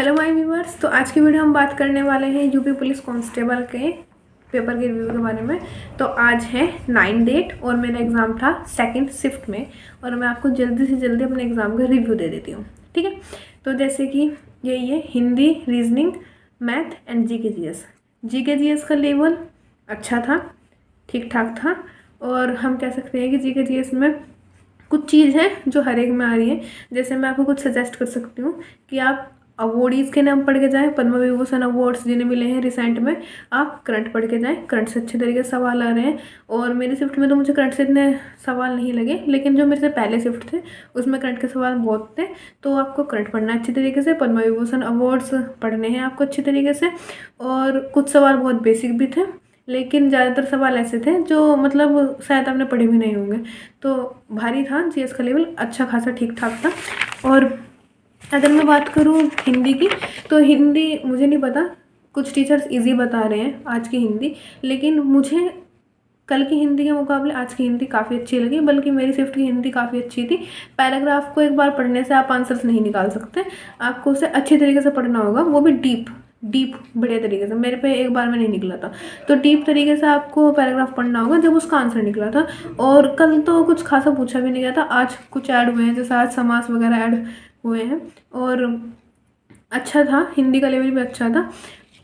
Hello my viewers. तो आज की वीडियो हम बात करने वाले हैं यूपी पुलिस कांस्टेबल के पेपर के रिव्यू के बारे में। तो आज है 9 डेट और मेरा एग्ज़ाम था सेकंड शिफ्ट में और मैं आपको जल्दी से जल्दी अपने एग्ज़ाम का रिव्यू दे देती हूँ, ठीक है। तो जैसे कि ये Hindi, reasoning, math and GK GS का लेवल अच्छा था, ठीक ठाक था। और हम कह सकते हैं कि जीके जीएस में कुछ चीज़ है जो हर एक में आ रही है। जैसे मैं आपको कुछ सजेस्ट कर सकती हूँ कि आप अवॉर्डीज़ के नाम पढ़ के जाएं, पद्म विभूषण अवार्ड्स जिन्हें मिले हैं रिसेंट में, आप करंट पढ़ के जाएं। करंट से अच्छे तरीके से सवाल आ रहे हैं और मेरी शिफ्ट में तो मुझे करंट से इतने सवाल नहीं लगे, लेकिन जो मेरे से पहले शिफ्ट थे उसमें करंट के सवाल बहुत थे। तो आपको करंट पढ़ना अच्छी तरीके से, पद्म विभूषण अवार्ड्स पढ़ने हैं आपको अच्छी तरीके से। और कुछ सवाल बहुत बेसिक भी थे, लेकिन ज़्यादातर सवाल ऐसे थे जो मतलब शायद आपने पढ़े भी नहीं होंगे। तो भारी था, जीएस का लेवल अच्छा खासा ठीक ठाक था। और अगर मैं बात करूँ हिंदी की, तो हिंदी मुझे नहीं पता, कुछ टीचर्स इजी बता रहे हैं आज की हिंदी, लेकिन मुझे कल की हिंदी के मुकाबले आज की हिंदी काफ़ी अच्छी लगी। बल्कि मेरी शिफ्ट की हिंदी काफ़ी अच्छी थी। पैराग्राफ को एक बार पढ़ने से आप आंसर्स नहीं निकाल सकते, आपको उसे अच्छी तरीके से पढ़ना होगा, वो भी डीप बढ़िया तरीके से। मेरे पे एक बार में नहीं निकला था, तो डीप तरीके से आपको पैराग्राफ पढ़ना होगा जब उसका आंसर निकला था। और कल तो कुछ खासा पूछा भी नहीं गया था, आज कुछ ऐड हुए हैं, जैसे आज समास वगैरह ऐड हुए हैं। और अच्छा था, हिंदी का लेवल भी अच्छा था।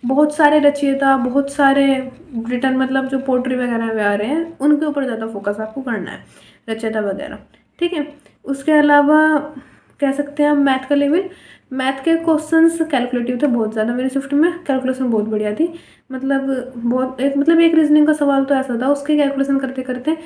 बहुत सारे रचयिता, बहुत सारे रिटर्न, मतलब जो पोट्री वगैरह में आ रहे हैं उनके ऊपर ज़्यादा फोकस आपको करना है, रचयिता वगैरह, ठीक है। उसके अलावा कह सकते हैं हम मैथ का लेवल, मैथ के क्वेश्चंस कैलकुलेटिव थे बहुत ज़्यादा। मेरी शिफ्ट में कैलकुलेशन बहुत बढ़िया थी, मतलब एक रीजनिंग का सवाल तो ऐसा था, उसके कैलकुलेशन करते करते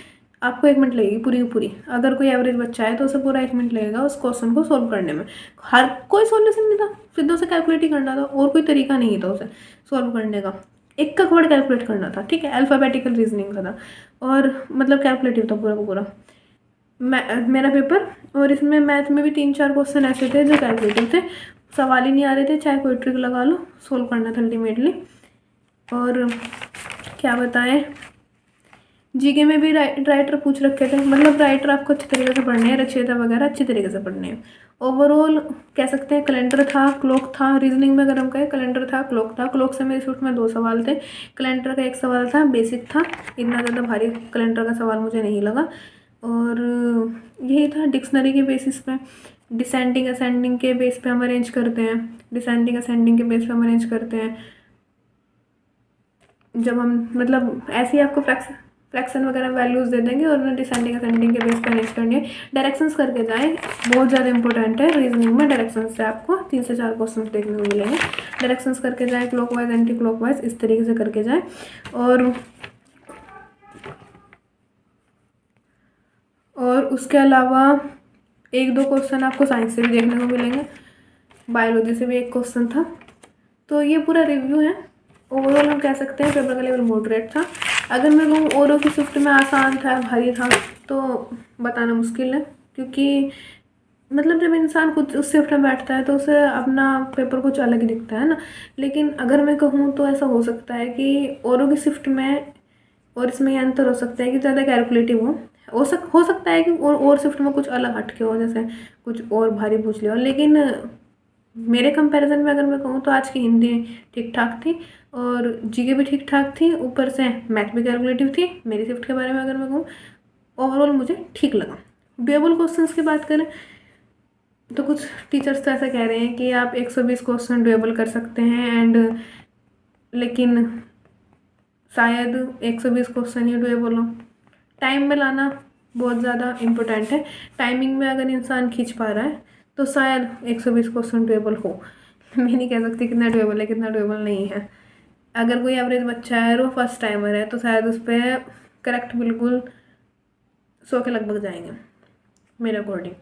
आपको 1 मिनट लगेगी पूरी की पूरी। अगर कोई एवरेज बच्चा है तो उसे पूरा 1 मिनट लगेगा उस क्वेश्चन को सोल्व करने में। हर कोई सॉल्यूशन नहीं था, सीधे उसे कैलकुलेट ही करना था और कोई तरीका नहीं था उसे सोल्व करने का। एक का वर्ड कैलकुलेट करना था, ठीक है। अल्फ़ाबेटिकल रीजनिंग का था और मतलब कैलकुलेटिव था पूरा का पूरा मेरा पेपर। और इसमें मैथ में भी 3-4 क्वेश्चन ऐसे थे जो कैलकुलेटिव थे, सवाल ही नहीं आ रहे थे, चाहे कोई ट्रिक लगा लो, सोल्व करना था अल्टीमेटली। और क्या बताएं, जीके में भी राइटर पूछ रखे थे, मतलब राइटर आपको अच्छी तरीके से पढ़ने हैं, रचयिता वगैरह अच्छी तरीके से पढ़ने हैं। ओवरऑल कह सकते हैं कैलेंडर था, क्लॉक था। रीजनिंग में अगर हम कहें, कैलेंडर था, क्लॉक था। क्लॉक से मेरे शिफ्ट में 2 सवाल थे, कैलेंडर का 1 सवाल था, बेसिक था, इतना ज़्यादा भारी कैलेंडर का सवाल मुझे नहीं लगा। और यही था डिक्शनरी के बेसिस पे, डिसेंडिंग असेंडिंग के बेस पे हम अरेंज करते हैं, डिसेंडिंग असेंडिंग के बेस पे हम अरेंज करते हैं। जब हम मतलब ऐसे ही आपको फ्रैक्शन वगैरह वैल्यूज़ दे देंगे और उन्हें डिसेंडिंग असेंडिंग के बेस पे अरेंज करनी है। डायरेक्शंस करके जाएं, बहुत ज़्यादा इंपॉर्टेंट है रीजनिंग में। डायरेक्शंस से आपको 3 से 4 क्वेश्चन देखने को मिलेंगे। डायरेक्शंस करके जाएं, क्लॉकवाइज एंटी क्लॉकवाइज, इस तरीके से करके जाएं। और उसके अलावा 1-2 क्वेश्चन आपको साइंस से भी देखने को मिलेंगे, बायोलॉजी से भी 1 क्वेश्चन था। तो ये पूरा रिव्यू है। ओवरऑल हम कह सकते हैं पेपर का लेवल मॉडरेट था। अगर मैं कहूँ औरों की शिफ्ट में आसान था, भारी था, तो बताना मुश्किल है, क्योंकि मतलब जब इंसान खुद उस शिफ्ट में बैठता है तो उसे अपना पेपर कुछ अलग ही दिखता है ना। लेकिन अगर मैं कहूँ तो ऐसा हो सकता है कि औरों की शिफ्ट में और इसमें ये अंतर हो सकता है कि ज़्यादा कैलकुलेटिव हो सकता है कि और शिफ्ट में कुछ अलग हटके हो, जैसे कुछ और भारी पूछ लिया हो। लेकिन मेरे कंपैरिजन में अगर मैं कहूँ तो आज की हिंदी ठीक ठाक थी और जीके भी ठीक ठाक थी, ऊपर से मैथ भी कैलकुलेटिव थी। मेरी शिफ्ट के बारे में अगर मैं कहूँ, ओवरऑल मुझे ठीक लगा। डुएबल क्वेश्चंस की बात करें तो कुछ टीचर्स तो ऐसा कह रहे हैं कि आप 120 क्वेश्चन डुएबल कर सकते हैं, लेकिन शायद 120 क्वेश्चन ही डुएबल हो। टाइम में लाना बहुत ज़्यादा इम्पोर्टेंट है। टाइमिंग में अगर इंसान खींच पा रहा है तो शायद 120 क्वेश्चन डुएबल हो। मैं नहीं कह सकती कितना डुएबल है, कितना डुएबल नहीं है। अगर कोई एवरेज बच्चा है और वो फर्स्ट टाइमर है तो शायद उस पर करेक्ट बिल्कुल 100 के लगभग जाएंगे मेरे अकॉर्डिंग।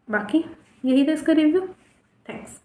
बाकी यही था इसका रिव्यू। थैंक्स।